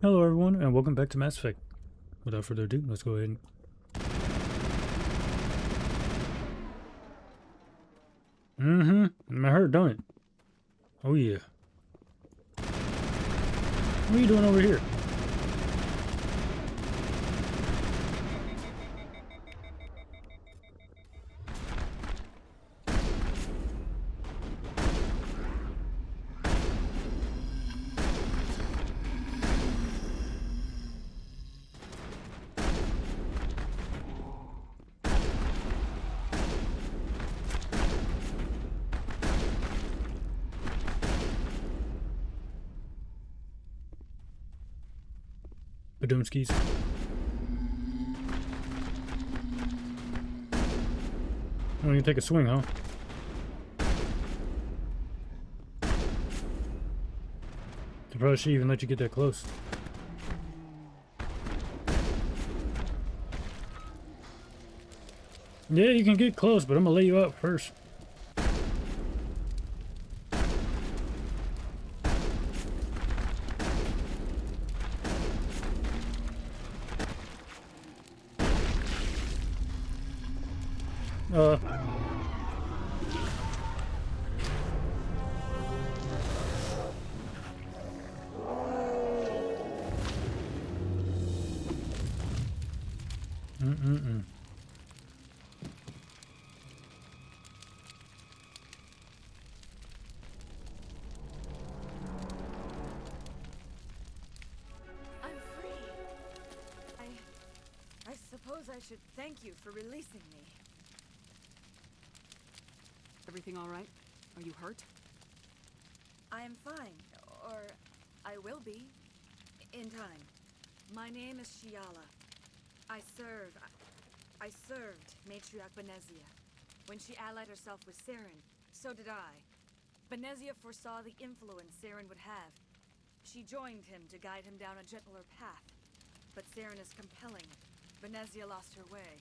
Hello everyone, and welcome back to Mass Effect. Without further ado, let's go ahead and... It might hurt, don't it? Oh yeah. What are you doing over here? Badumskis. Well, you take a swing, huh? They probably should even let you get that close. Yeah, you can get close, but I'm gonna lay you out first. Uh... Mm-mm-mm. I'm free. I suppose I should thank you for releasing me. Everything all right? Are you hurt? I am fine, or I will be, in time. My name is Shiala. I served Matriarch Benezia. When she allied herself with Saren, so did I. Benezia foresaw the influence Saren would have. She joined him to guide him down a gentler path. But Saren is compelling. Benezia lost her way.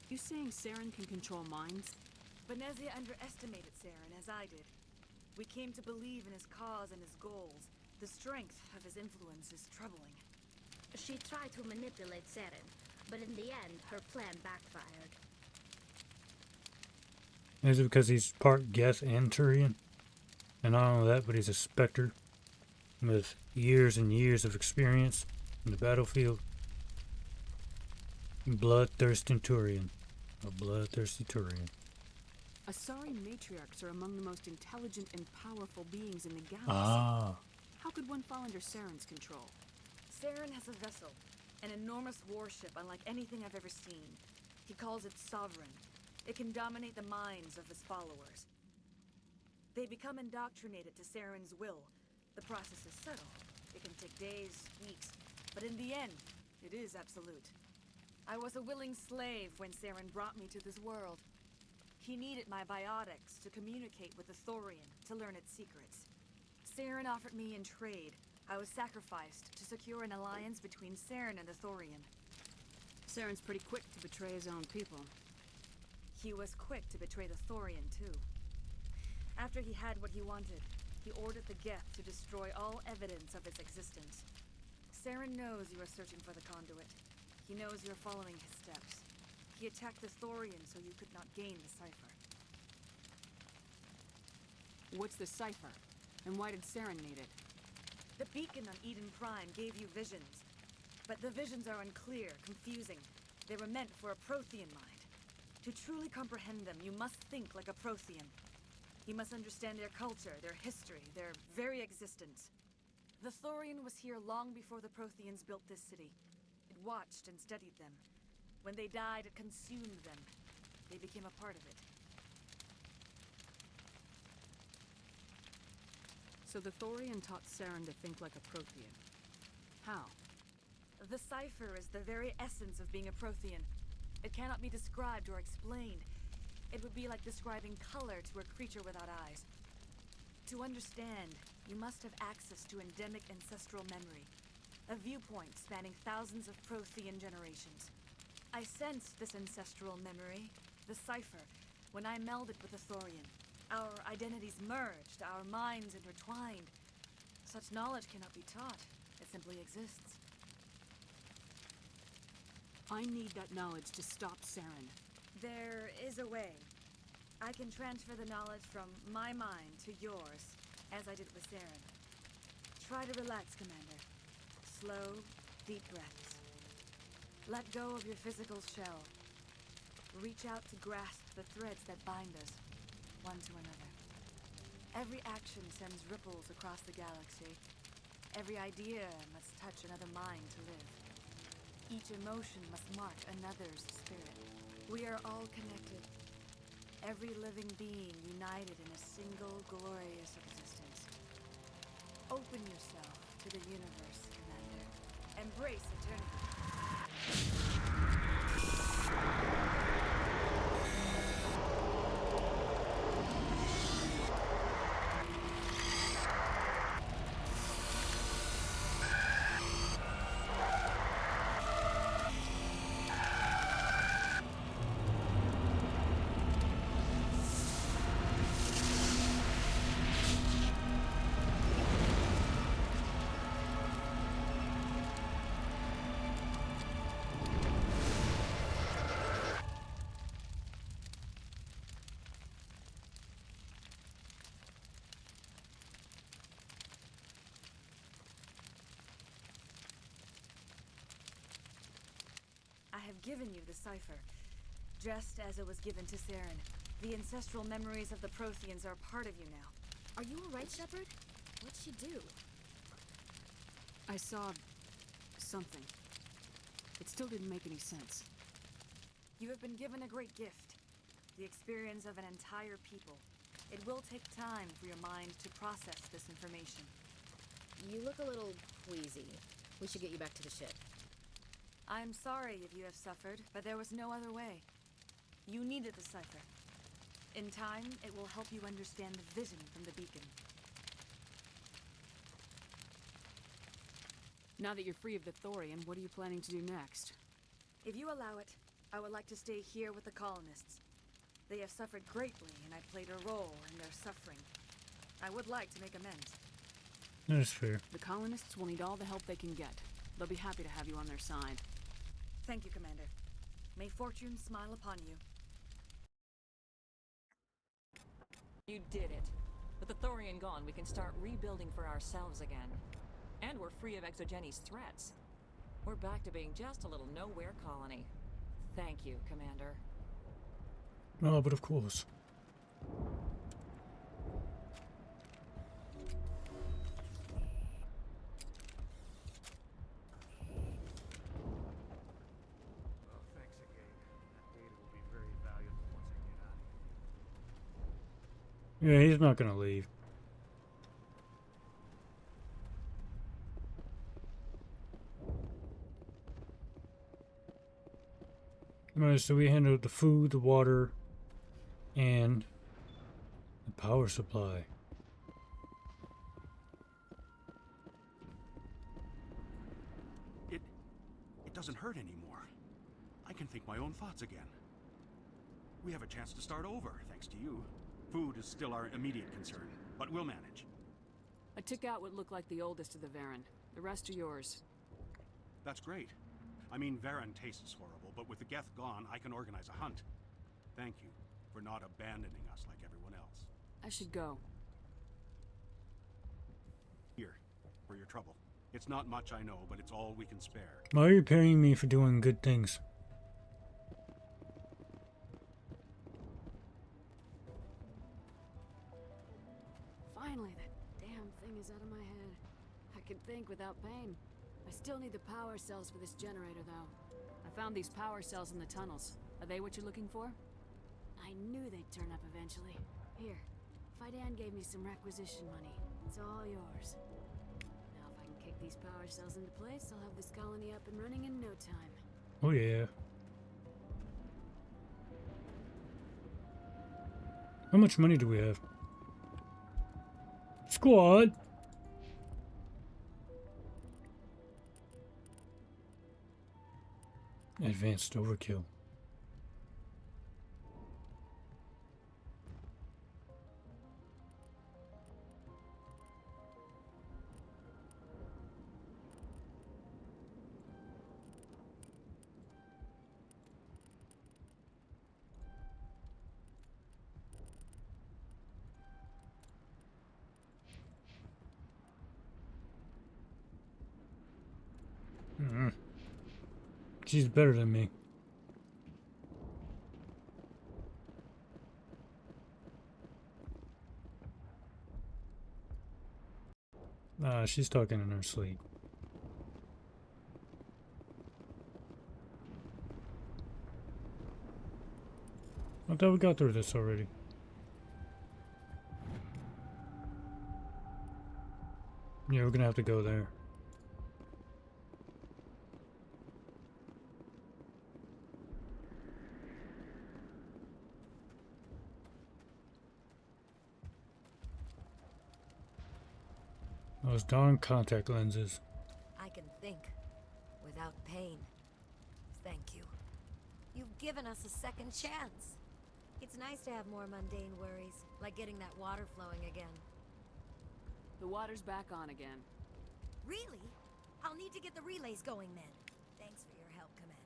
You saying Saren can control minds? Benezia underestimated Saren, as I did. We came to believe in his cause and his goals. The strength of his influence is troubling. She tried to manipulate Saren, but in the end, her plan backfired. Is it because he's part Geth and Thorian? And not only that, but he's a Spectre with years and years of experience in the battlefield. Bloodthirsty Thorian. A bloodthirsty Thorian. Asari matriarchs are among the most intelligent and powerful beings in the galaxy. Ah. How could one fall under Saren's control? Saren has a vessel, an enormous warship unlike anything I've ever seen. He calls it Sovereign. It can dominate the minds of his followers. They become indoctrinated to Saren's will. The process is subtle. It can take days, weeks, but in the end, it is absolute. I was a willing slave when Saren brought me to this world. He needed my biotics to communicate with the Thorian, to learn its secrets. Saren offered me in trade. I was sacrificed to secure an alliance between Saren and the Thorian. Saren's pretty quick to betray his own people. He was quick to betray the Thorian, too. After he had what he wanted, he ordered the Geth to destroy all evidence of its existence. Saren knows you are searching for the conduit. He knows you're following his steps. He attacked the Thorian so you could not gain the cipher. What's the cipher? And why did Saren need it? The beacon on Eden Prime gave you visions. But the visions are unclear, confusing. They were meant for a Prothean mind. To truly comprehend them, you must think like a Prothean. You must understand their culture, their history, their very existence. The Thorian was here long before the Protheans built this city. It watched and studied them. When they died, it consumed them. They became a part of it. So the Thorian taught Saren to think like a Prothean. How? The cipher is the very essence of being a Prothean. It cannot be described or explained. It would be like describing color to a creature without eyes. To understand, you must have access to endemic ancestral memory. A viewpoint spanning thousands of Prothean generations. I sensed this ancestral memory, the cipher, when I melded with the Thorian. Our identities merged, our minds intertwined. Such knowledge cannot be taught. It simply exists. I need that knowledge to stop Saren. There is a way. I can transfer the knowledge from my mind to yours, as I did with Saren. Try to relax, Commander. Slow, deep breaths. Let go of your physical shell. Reach out to grasp the threads that bind us, one to another. Every action sends ripples across the galaxy. Every idea must touch another mind to live. Each emotion must mark another's spirit. We are all connected. Every living being united in a single glorious existence. Open yourself to the universe, Commander. Embrace eternity. I have given you the cipher, just as it was given to Saren. The ancestral memories of the Protheans are part of you now. Are you alright, Shepard? What'd she do? I saw... something. It still didn't make any sense. You have been given a great gift, the experience of an entire people. It will take time for your mind to process this information. You look a little queasy. We should get you back to the ship. I'm sorry if you have suffered, but there was no other way. You needed the cipher. In time, it will help you understand the vision from the beacon. Now that you're free of the Thorian, what are you planning to do next? If you allow it, I would like to stay here with the colonists. They have suffered greatly, and I played a role in their suffering. I would like to make amends. That is fair. The colonists will need all the help they can get. They'll be happy to have you on their side. Thank you, Commander. May fortune smile upon you. You did it. With the Thorian gone, we can start rebuilding for ourselves again. And we're free of Exogeni's threats. We're back to being just a little nowhere colony. Thank you, Commander. Oh, but of course. Well, thanks again. That data will be very valuable once I get out of here. Yeah, he's not gonna leave. Alright, so we handled the food, the water, and the power supply. It doesn't hurt anymore. I can think my own thoughts again. We have a chance to start over, thanks to you. Food is still our immediate concern, but we'll manage. I took out what looked like the oldest of the Varen. The rest are yours. That's great. I mean, Varen tastes horrible, but with the Geth gone, I can organize a hunt. Thank you for not abandoning us like everyone else. I should go. Here, for your trouble. It's not much, I know, but it's all we can spare. Why are you paying me for doing good things? Finally, that damn thing is out of my head. I can think without pain. I still need the power cells for this generator, though. I found these power cells in the tunnels. Are they what you're looking for? I knew they'd turn up eventually. Here, Fidan gave me some requisition money. It's all yours. Now if I can kick these power cells into place, I'll have this colony up and running in no time. Oh yeah. How much money do we have? Squad! Advanced overkill. She's better than me. She's talking in her sleep. I thought we got through this already. Yeah, we're gonna have to go there. Those darn contact lenses. I can think without pain. Thank you. You've given us a second chance. It's nice to have more mundane worries, like getting that water flowing again. The water's back on again. Really? I'll need to get the relays going then. Thanks for your help, Commander.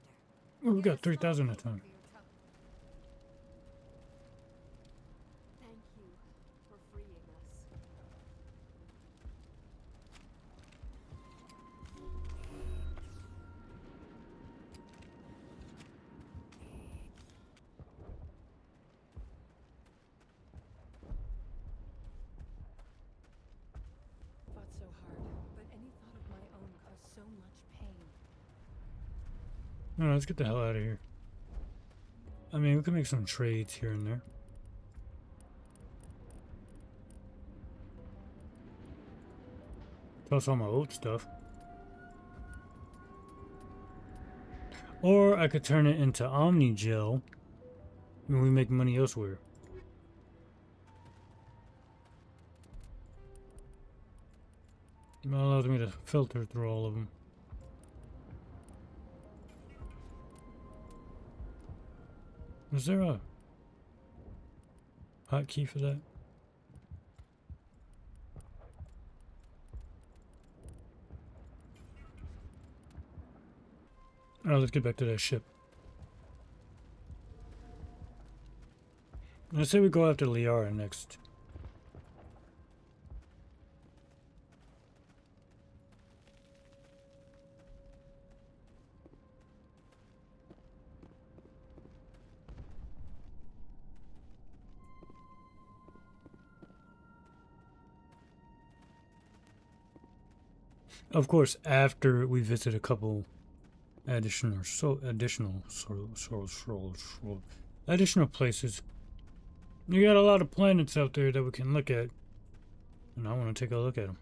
Oh, we You're got a small 3,000 at a favor time. for your trouble. Thank you for freeing us. Fought so hard, but any thought of my own caused so much pain. No, let's get the hell out of here. I mean, we can make some trades here and there. Plus all my old stuff. Or I could turn it into Omni Gel and we make money elsewhere. It allows me to filter through all of them. Is there a hotkey for that? Alright, let's get back to that ship. Let's say we go after Liara next. Of course, after we visit a couple additional places. You got a lot of planets out there that we can look at, and I want to take a look at them.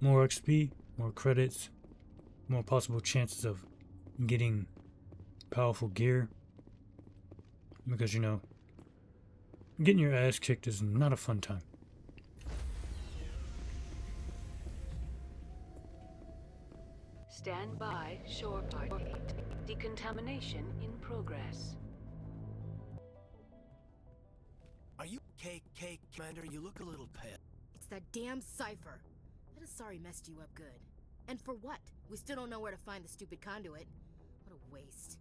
More XP, more credits, more possible chances of getting powerful gear. Because, you know, getting your ass kicked is not a fun time. Stand by, shore party. Decontamination in progress. Are you okay, Commander? You look a little pale. It's that damn cipher. That Asari messed you up good. And for what? We still don't know where to find the stupid conduit. What a waste.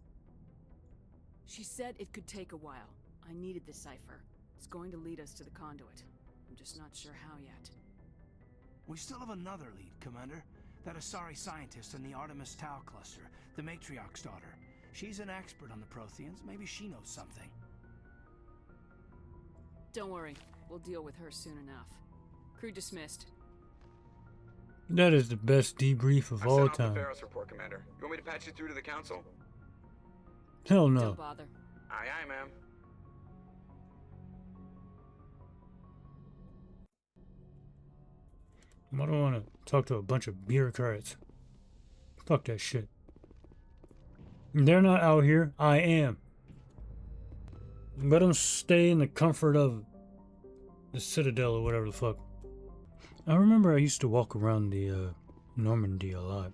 She said it could take a while. I needed the cipher. It's going to lead us to the conduit. I'm just not sure how yet. We still have another lead, Commander. That Asari scientist in the Artemis Tau cluster, the Matriarch's daughter. She's an expert on the Protheans. Maybe she knows something. Don't worry. We'll deal with her soon enough. Crew dismissed. That is the best debrief of all I sent time. off the Feros report, Commander. You want me to patch you through to the Council? Hell no. Don't bother. Aye, aye, ma'am. I don't want to talk to a bunch of bureaucrats. Fuck that shit. They're not out here. I am. Let them stay in the comfort of the Citadel or whatever the fuck. I remember I used to walk around the Normandy a lot.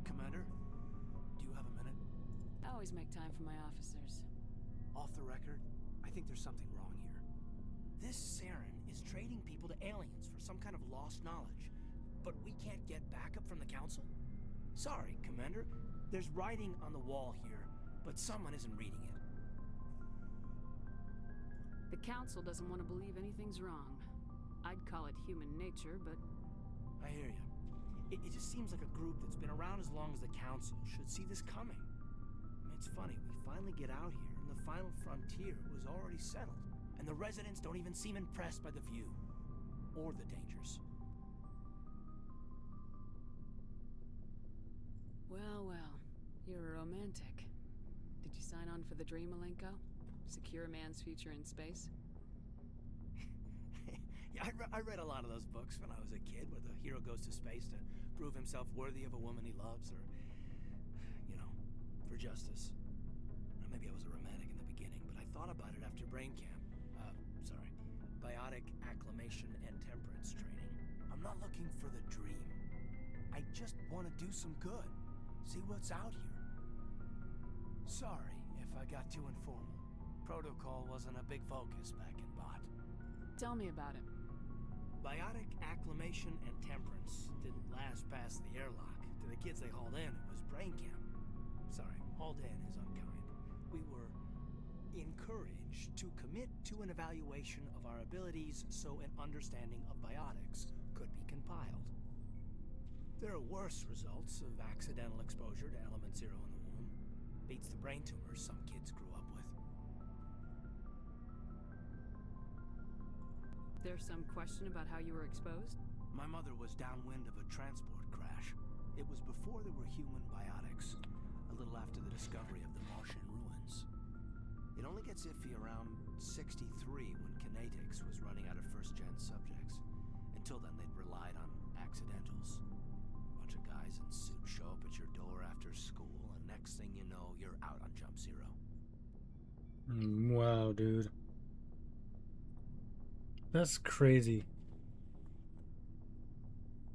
Commander, do you have a minute? I always make time for my officers. Off the record, I think there's something wrong here. This Saren is trading people to aliens for some kind of lost knowledge. But we can't get backup from the Council? Sorry, Commander. There's writing on the wall here, but someone isn't reading it. The Council doesn't want to believe anything's wrong. I'd call it human nature, but... I hear you. It just seems like a group that's been around as long as the Council should see this coming. I mean, it's funny, we finally get out here, and the final frontier was already settled. And the residents don't even seem impressed by the view. Or the dangers. Well, well. You're a romantic. Did you sign on for the dream, Malenko? Secure a man's future in space? Yeah, I read a lot of those books when I was a kid, where the hero goes to space to prove himself worthy of a woman he loves, or, you know, for justice. Maybe I was a romantic in the beginning, but I thought about it after brain camp. Biotic acclimation and temperance training. I'm not looking for the dream. I just want to do some good. See what's out here. Sorry if I got too informal. Protocol wasn't a big focus back in Bot. Tell me about it. Biotic acclimation and temperance didn't last past the airlock. To the kids they hauled in, it was brain camp. Sorry, hauled in is unkind. We were encouraged to commit to an evaluation of our abilities so an understanding of biotics could be compiled. There are worse results of accidental exposure to element 0 in the womb. Beats the brain tumors some kids grew up with. There's some question about how you were exposed? My mother was downwind of a transport crash. It was before there were human biotics, a little after the discovery of the Martian ruins. It only gets iffy around 63 when kinetics was running out of first-gen subjects. Until then, they'd relied on accidentals. Bunch of guys in suits show up at your door after school, and next thing you know, you're out on Jump Zero. Wow, dude. That's crazy.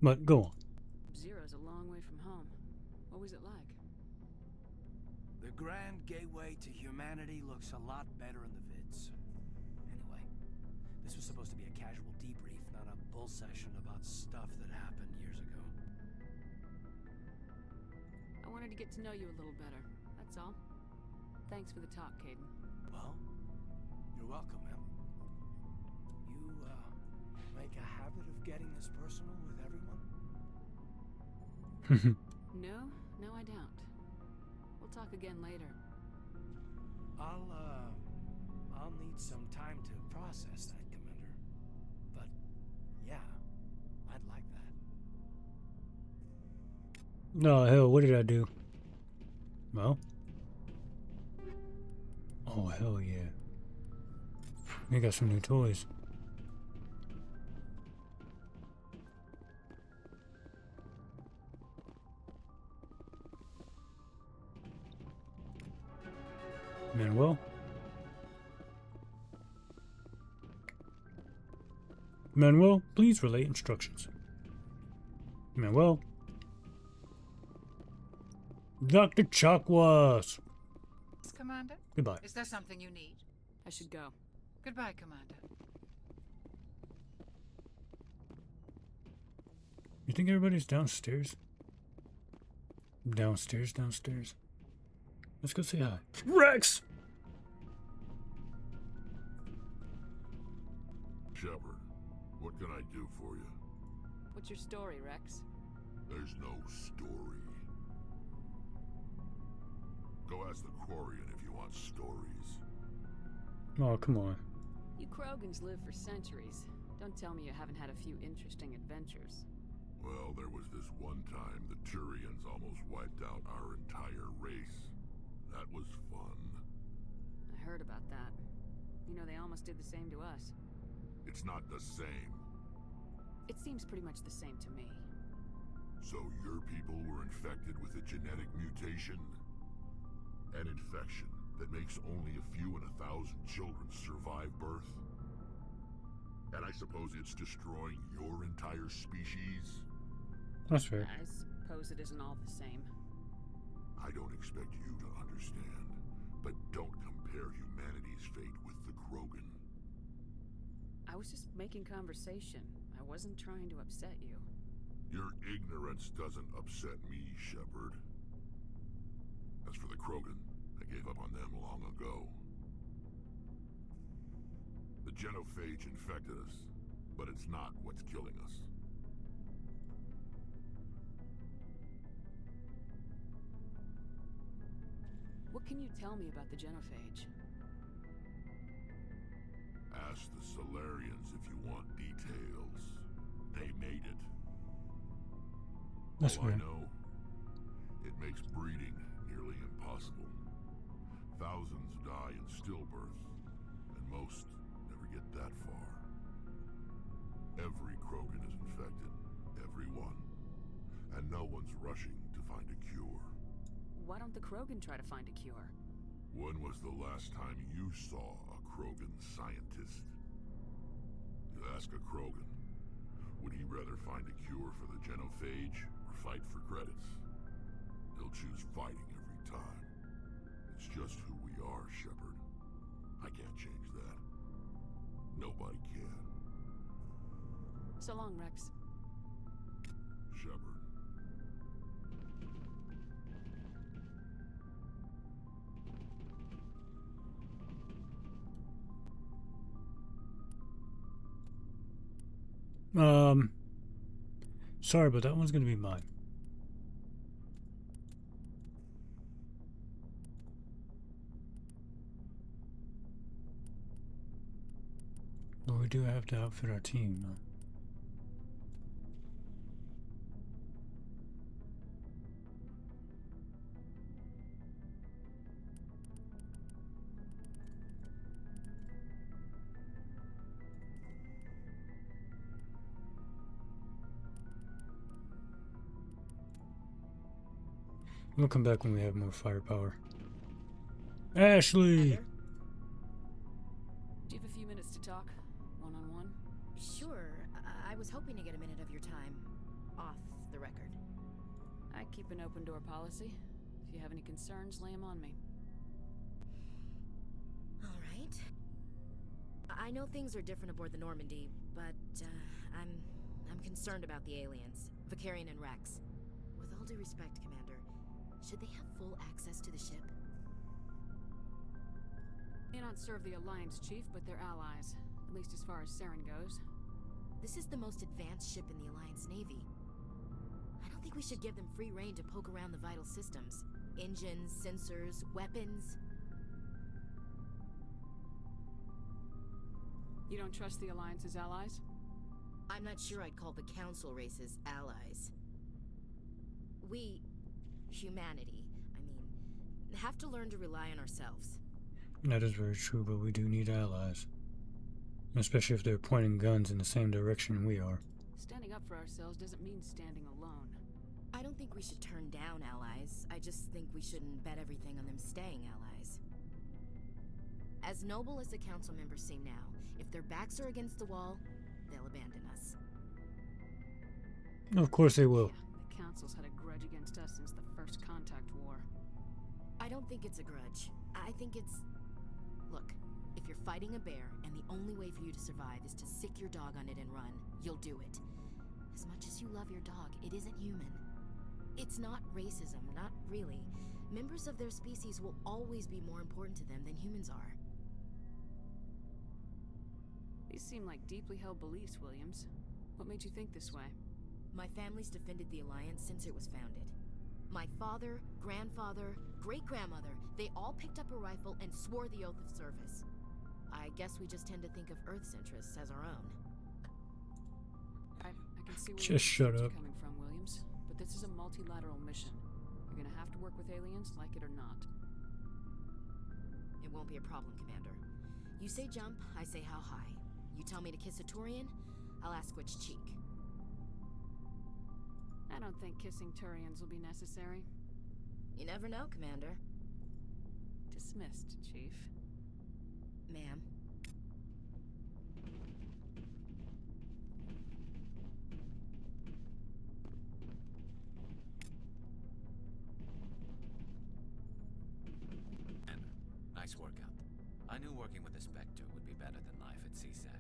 But go on. Zero's a long way from home. What was it like? The grand gateway to humanity looks a lot better in the vids. Anyway, this was supposed to be a casual debrief, not a bull session about stuff that happened years ago. I wanted to get to know you a little better, that's all. Thanks for the talk, Caden. Well, you're welcome, man. You, make a habit of getting this personal with everyone? No, I don't. We'll talk again later. I'll need some time to process that, Commander. But, yeah, I'd like that. No, hell, what did I do? Well. Oh, hell yeah. We got some new toys. Manuel? Manuel, please relay instructions. Manuel? Dr. Chakwas! Commander? Goodbye. Is there something you need? I should go. Goodbye, Commander. You think everybody's downstairs? Downstairs. Let's go say hi. Rex! Shepard, what can I do for you? What's your story, Rex? There's no story. Go ask the Thorian if you want stories. Oh, come on. You Krogans live for centuries. Don't tell me you haven't had a few interesting adventures. Well, there was this one time the Thorians almost wiped out our entire race. That was fun. I heard about that. You know, they almost did the same to us. It's not the same. It seems pretty much the same to me. So your people were infected with a genetic mutation? An infection that makes only a few in 1,000 children survive birth? And I suppose it's destroying your entire species? That's fair. I suppose it isn't all the same. I don't expect you to understand, but don't compare humanity's fate with the Krogan. I was just making conversation. I wasn't trying to upset you. Your ignorance doesn't upset me, Shepard. As for the Krogan, I gave up on them long ago. The genophage infected us, but it's not what's killing us. What can you tell me about the genophage? Ask the Solarians if you want details. They made it. That's All I weird. know, it makes breeding nearly impossible. Thousands die in stillbirth, and most never get that far. Every Krogan is infected. Everyone. And no one's rushing to find a cure. Why don't the Krogan try to find a cure? When was the last time you saw a Krogan scientist? You ask a Krogan, would he rather find a cure for the genophage or fight for credits? He'll choose fighting every time. It's just who we are, Shepard. I can't change that. Nobody can. So long, Rex. Shepard. Sorry, but that one's gonna be mine. But we do have to outfit our team, though. We'll come back when we have more firepower. Ashley! Heather? Do you have a few minutes to talk? One-on-one? Sure. I was hoping to get a minute of your time. Off the record. I keep an open door policy. If you have any concerns, lay them on me. Alright. I know things are different aboard the Normandy, but, I'm concerned about the aliens. Vicarian and Rex. With all due respect, Commander, should they have full access to the ship? May not serve the Alliance, Chief, but they're allies. At least as far as Saren goes. This is the most advanced ship in the Alliance Navy. I don't think we should give them free rein to poke around the vital systems. Engines, sensors, weapons. You don't trust the Alliance's allies? I'm not sure I'd call the Council races allies. We, humanity, have to learn to rely on ourselves. That is very true, but we do need allies. Especially if they're pointing guns in the same direction we are. Standing up for ourselves doesn't mean standing alone. I don't think we should turn down allies. I just think we shouldn't bet everything on them staying allies. As noble as the council members seem now, if their backs are against the wall, they'll abandon us. Of course they will. The council's had a grudge against us since the first contact war. I don't think it's a grudge. I think it's... Look, if you're fighting a bear and the only way for you to survive is to sick your dog on it and run, you'll do it. As much as you love your dog, it isn't human. It's not racism, not really. Members of their species will always be more important to them than humans are. These seem like deeply held beliefs, Williams. What made you think this way? My family's defended the Alliance since it was founded. My father, grandfather, great-grandmother, they all picked up a rifle and swore the oath of service. I guess we just tend to think of Earth's interests as our own. I can see where Just shut you're up. coming from, Williams. But this is a multilateral mission. You're gonna have to work with aliens, like it or not. It won't be a problem, Commander. You say jump, I say how high. You tell me to kiss a Thorian, I'll ask which cheek. I don't think kissing Thorians will be necessary. You never know, Commander. Dismissed, Chief. Ma'am. Nice workout. I knew working with the Spectre would be better than life at CSAC.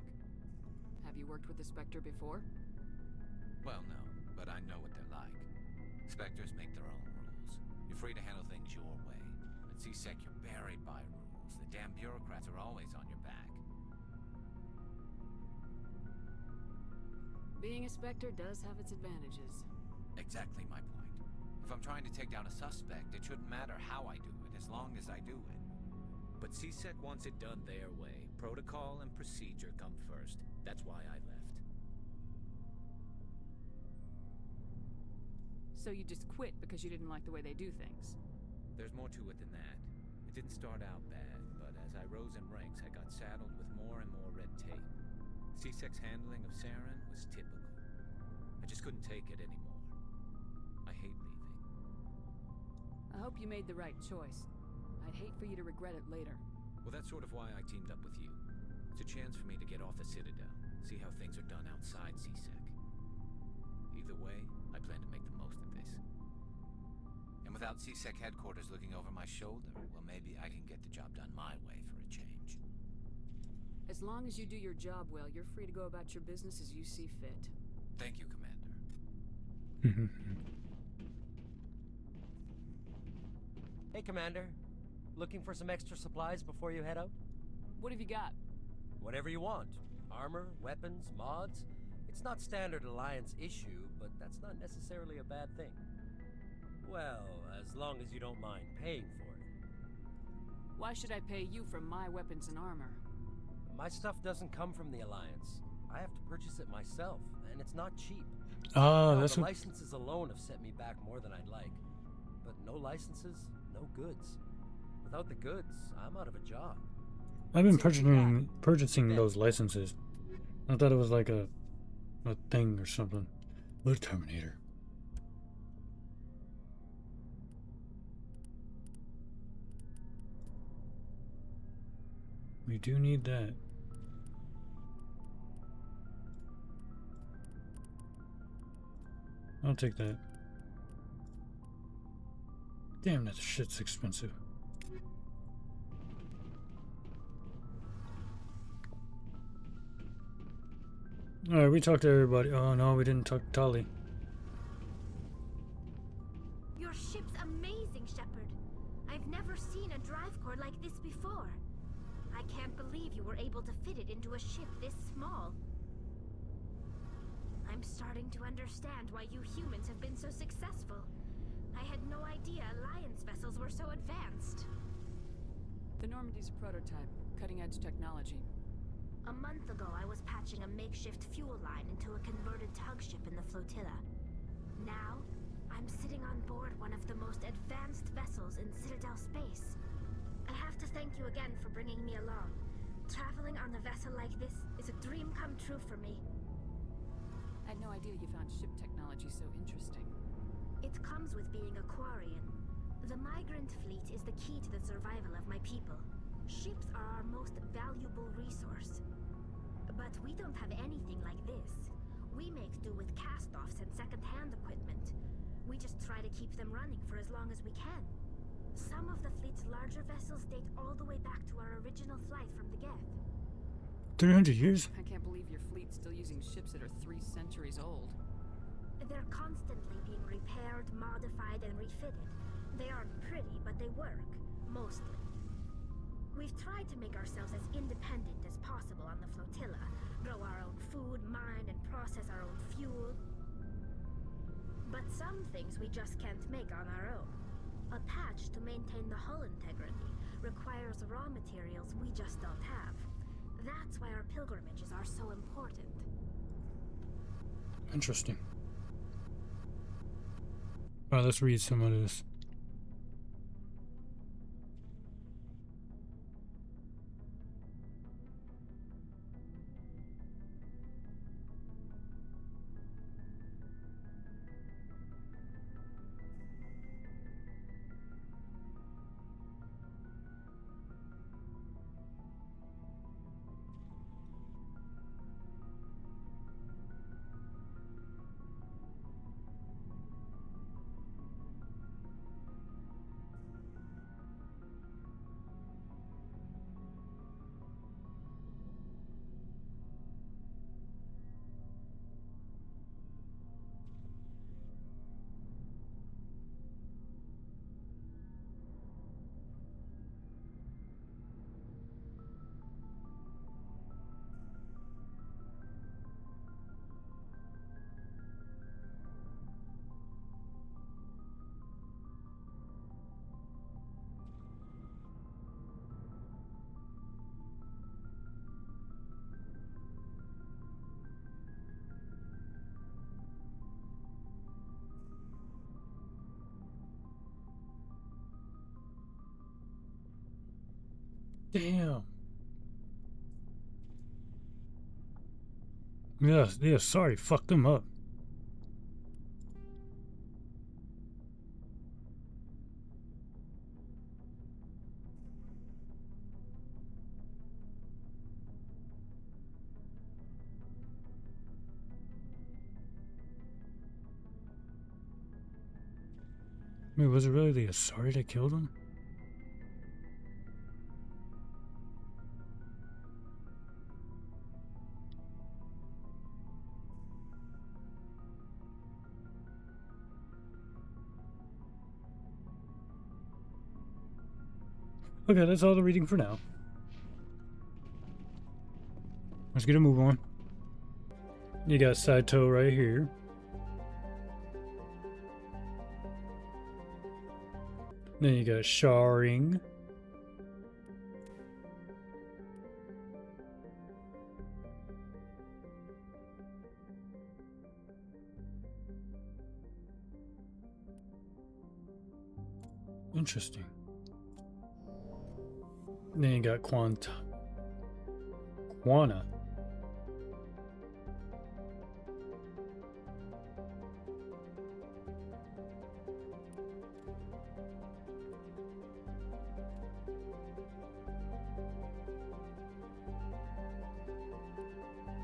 Have you worked with the Spectre before? Well, no, but I know what they're like. Spectres make their own rules. You're free to handle things your way. At CSAC, you're buried by rules. The damn bureaucrats are always on your back. Being a Spectre does have its advantages. Exactly my point. If I'm trying to take down a suspect, it shouldn't matter how I do it, as long as I do it. But CSEC wants it done their way. Protocol and procedure come first. That's why I left. So you just quit because you didn't like the way they do things? There's more to it than that. It didn't start out bad, but as I rose in ranks, I got saddled with more and more red tape. CSEC's handling of Saren was typical. I just couldn't take it anymore. I hate leaving. I hope you made the right choice. I'd hate for you to regret it later. Well, that's sort of why I teamed up with you. It's a chance for me to get off the Citadel, see how things are done outside CSEC. Either way, I plan to make the most of this. And without CSEC headquarters looking over my shoulder, well, maybe I can get the job done my way for a change. As long as you do your job well, you're free to go about your business as you see fit. Thank you, Commander. Hey, Commander. Looking for some extra supplies before you head out? What have you got? Whatever you want. Armor, weapons, mods. It's not standard Alliance issue, but that's not necessarily a bad thing. Well, as long as you don't mind paying for it. Why should I pay you for my weapons and armor? My stuff doesn't come from the Alliance. I have to purchase it myself, and it's not cheap. Ah, No, that's the what... licenses alone have set me back more than I'd like. But no licenses, no goods. Without the goods, I'm out of a job. I've been purchasing those licenses. I thought it was like a thing or something. The Terminator. We do need that. I'll take that. Damn, that shit's expensive. Alright, we talked to everybody. Oh no, we didn't talk to Tali. Your ship's amazing, Shepard. I've never seen a drive core like this before. I can't believe you were able to fit it into a ship this small. I'm starting to understand why you humans have been so successful. I had no idea Alliance vessels were so advanced. The Normandy's a prototype, cutting-edge technology. A month ago, I was patching a makeshift fuel line into a converted tug ship in the flotilla. Now, I'm sitting on board one of the most advanced vessels in Citadel space. I have to thank you again for bringing me along. Traveling on a vessel like this is a dream come true for me. I had no idea you found ship technology so interesting. It comes with being a Quarian. The migrant fleet is the key to the survival of my people. Ships are our most valuable resource. But we don't have anything like this. We make do with cast-offs and second-hand equipment. We just try to keep them running for as long as we can. Some of the fleet's larger vessels date all the way back to our original flight from the Geth. 300 years? I can't believe your fleet's still using ships that are 3 centuries old. They're constantly being repaired, modified, and refitted. They aren't pretty, but they work. Mostly. We've tried to make ourselves as independent as possible on the flotilla. Grow our own food, mine, and process our own fuel. But some things we just can't make on our own. A patch to maintain the hull integrity requires raw materials we just don't have. That's why our pilgrimages are so important. Interesting. Alright, let's read some of this. Damn. Yeah, sorry, fucked them up. Wait, was it really the Asari that killed him? Okay, that's all the reading for now. Let's get a move on. You got Saito right here. Then you got Sharing. Interesting. Then you got Quana.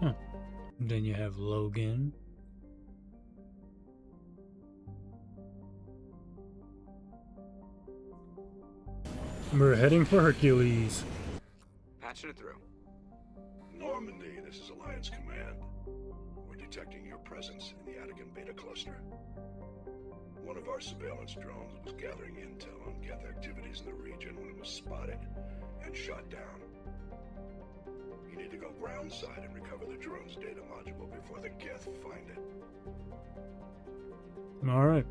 Huh. Then you have Logan. We're heading for Hercules. Patching it through. Normandy, this is Alliance Command. We're detecting your presence in the Attican Beta Cluster. One of our surveillance drones was gathering intel on Geth activities in the region when it was spotted and shot down. You need to go groundside and recover the drone's data module before the Geth find it. Alright.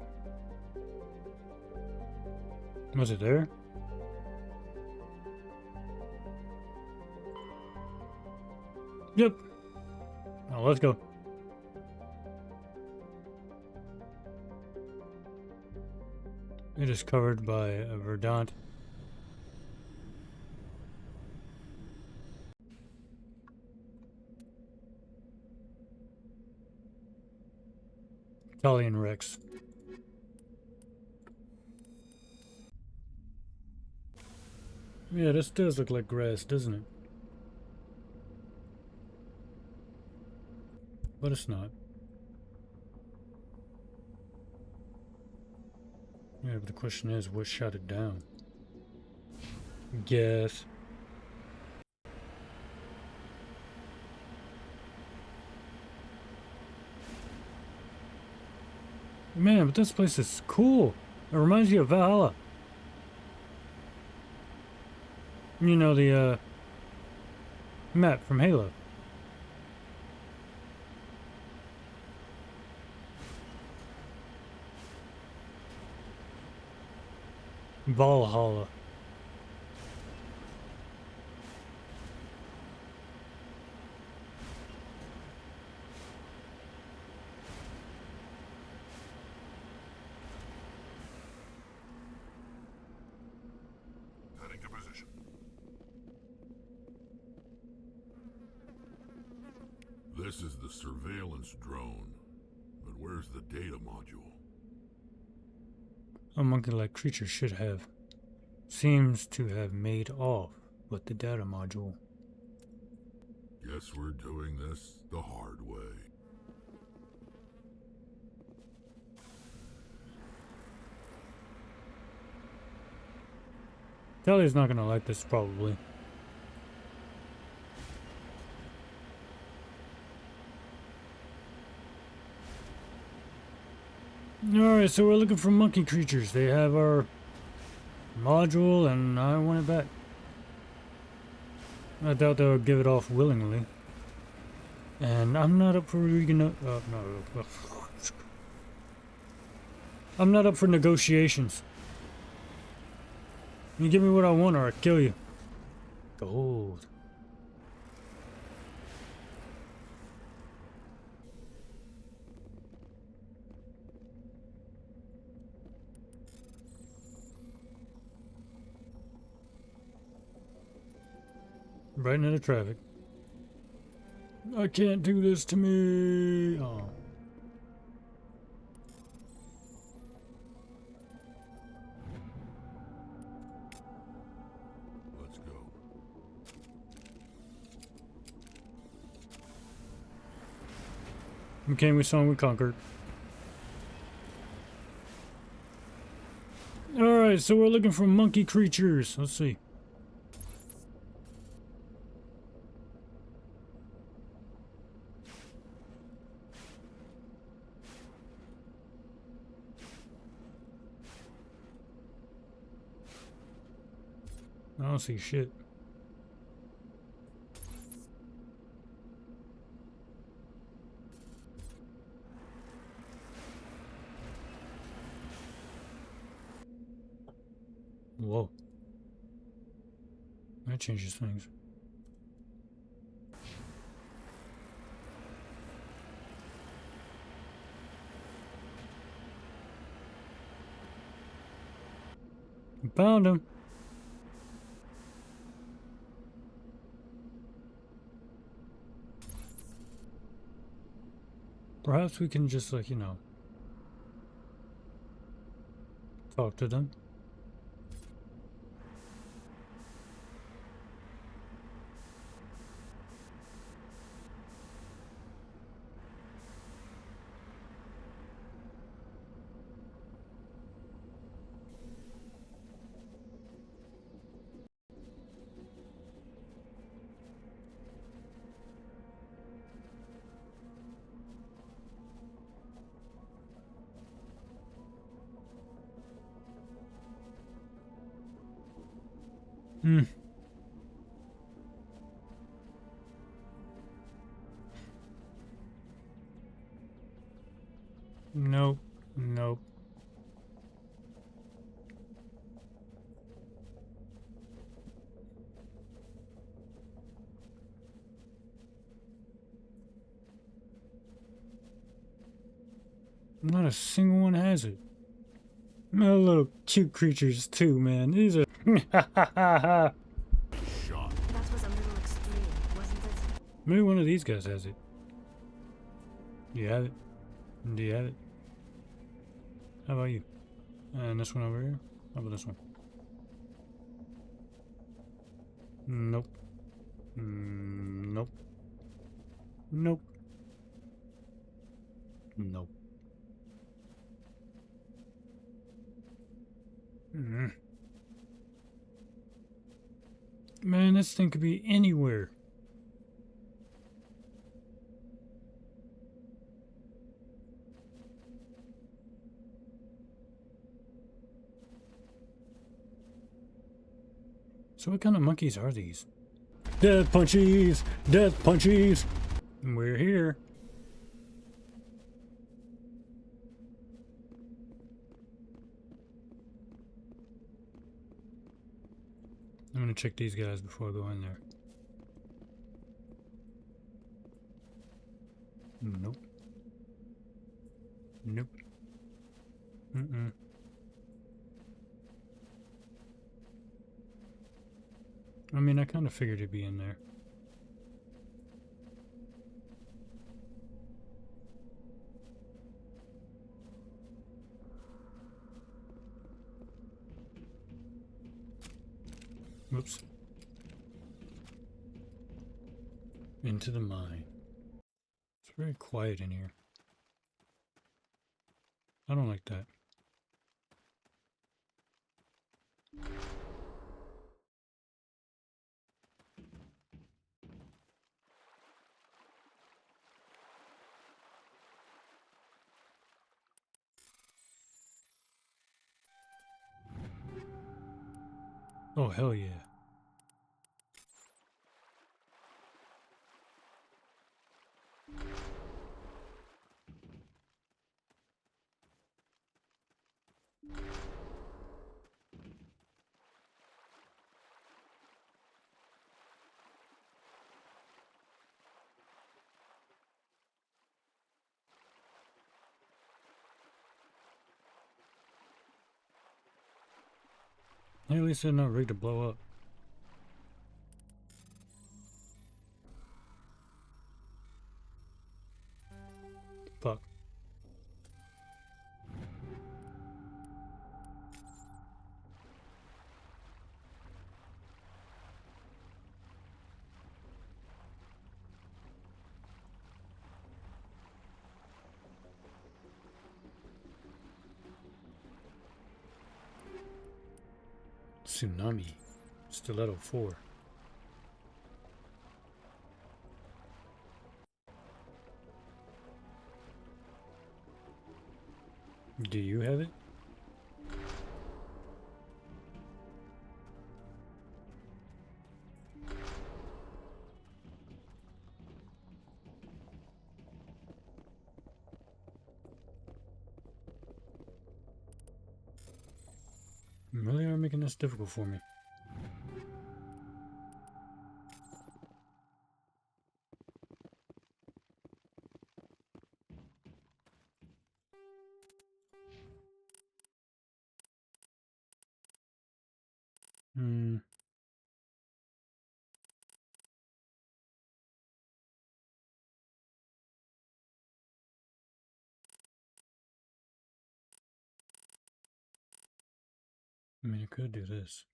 Was it there? Yep. Now let's go. It is covered by a verdant. Italian Rex. Yeah, this does look like grass, doesn't it? But it's not. Yeah, but the question is, what shot it down? Guess. Man, but this place is cool. It reminds you of Valhalla. You know, the map from Halo. Valhalla. Heading to position. This is the surveillance drone, but where's the data module? A monkey-like creature should have. Seems to have made off with the data module. Guess we're doing this the hard way. Telly's not gonna like this, probably. Alright, so we're looking for monkey creatures. They have our module, and I want it back. I doubt they'll give it off willingly. And I'm not up for I'm not up for negotiations. You give me what I want or I kill you. Gold. Right into the traffic. I can't do this to me. Oh. Let's go. Okay, we saw and we conquered. Alright, so we're looking for monkey creatures. Let's see. I don't see shit. Whoa. That changes things. Found him. Perhaps we can just, like, you know, talk to them. Hmm. Nope. Nope. Not a single one has it. My little cute creatures too, man. These are That was a little extreme, wasn't it? maybe one of these guys has it. Do you have it? Do you have it? How about you? And this one over here? How about this one? Nope. Nope. Nope. Nope. Man, this thing could be anywhere. So what kind of monkeys are these? Death punchies! Death punchies! We're here. I'm gonna check these guys before I go in there. Nope. Nope. Mm-mm. I mean, I kind of figured it'd be in there. Whoops. Into the mine. It's very quiet in here. I don't like that. Oh, hell yeah. At least they're not rigged to blow up. Tsunami. Stiletto 4. Do you have it? Really are making this difficult for me. I mean, I could do this.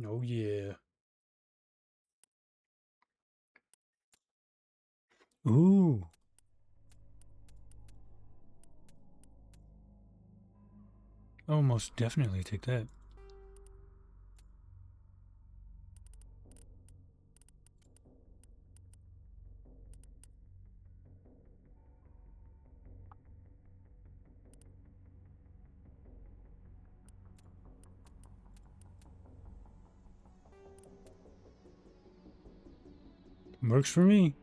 Oh yeah. Ooh. I'll most definitely take that. Works for me.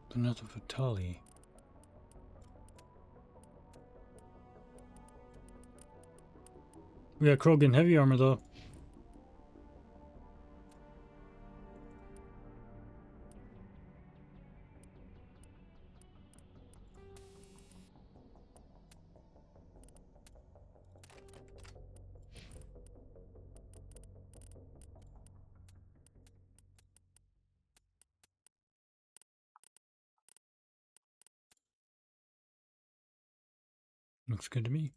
But nothing for Tali. We got Krogan heavy armor though. Looks good to me.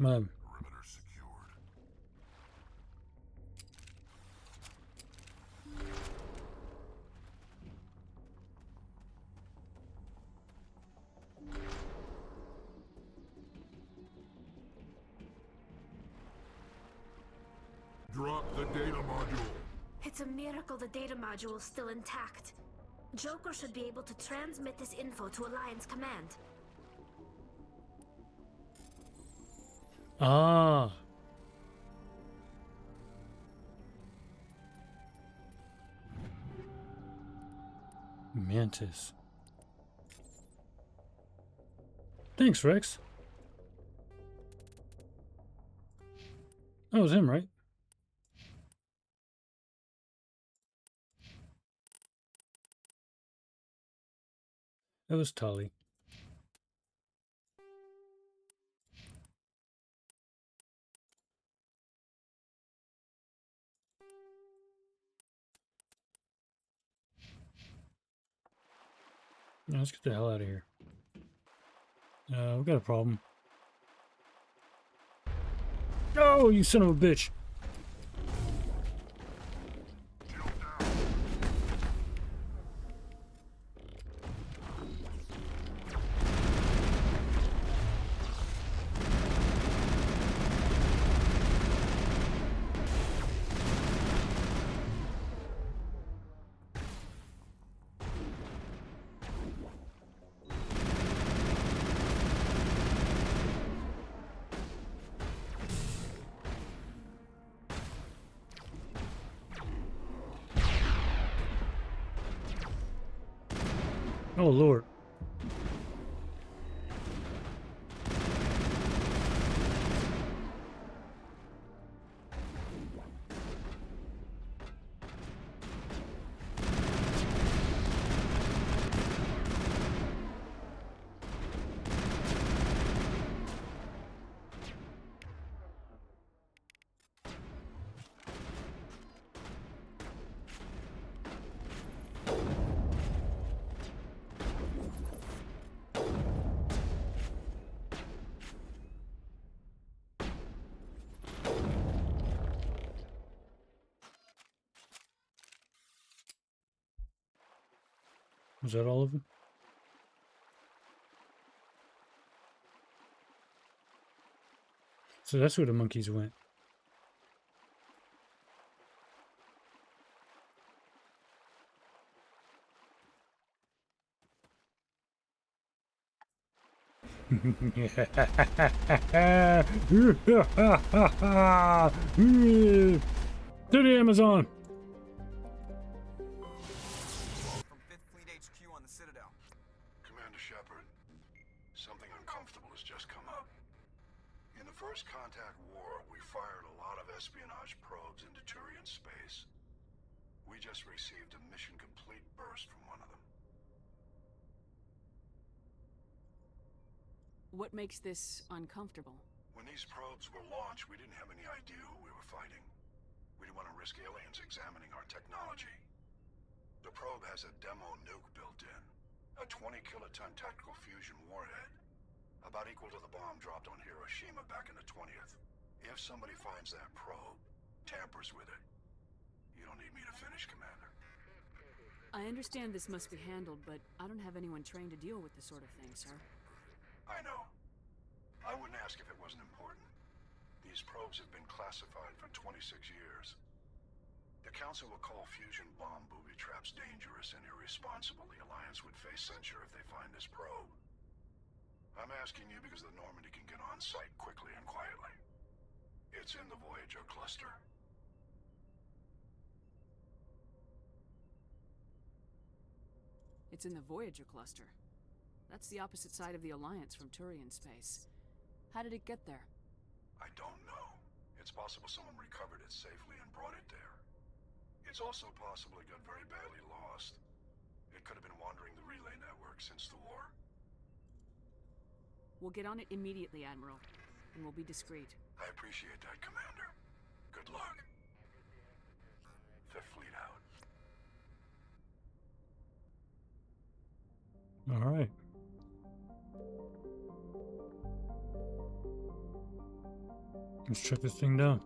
Perimeter secured. Drop the data module. It's a miracle the data module is still intact. Joker should be able to transmit this info to Alliance Command. Ah. Mantis. Thanks, Rex. That was him, right? That was Tali. Yeah, let's get the hell out of here. We got a problem. Oh, you son of a bitch! Oh, Lord. Was that all of them? So that's where the monkeys went. To the Amazon. From 5th Fleet HQ on the Citadel. Commander Shepard, something uncomfortable has just come up. In the First Contact War, we fired a lot of espionage probes into Thorian space. We just received a mission complete burst from one of them. What makes this uncomfortable? When these probes were launched, we didn't have any idea who we were fighting. We didn't want to risk aliens examining our technology. The probe has a demo nuke built in. A 20-kiloton tactical fusion warhead. About equal to the bomb dropped on Hiroshima back in the 20th. If somebody finds that probe, tampers with it, you don't need me to finish, Commander. I understand this must be handled, but I don't have anyone trained to deal with this sort of thing, sir. I know. I wouldn't ask if it wasn't important. These probes have been classified for 26 years. The Council will call fusion bomb booby traps dangerous and irresponsible. The Alliance would face censure if they find this probe. I'm asking you because the Normandy can get on site quickly and quietly. It's in the Voyager cluster. It's in the Voyager cluster. That's the opposite side of the Alliance from Thorian space. How did it get there? I don't know. It's possible someone recovered it safely and brought it there. It's also possible it got very badly lost. It could have been wandering the relay network since the war. We'll get on it immediately, Admiral, and we'll be discreet. I appreciate that, Commander. Good luck. Fifth Fleet out. All right. Let's check this thing down.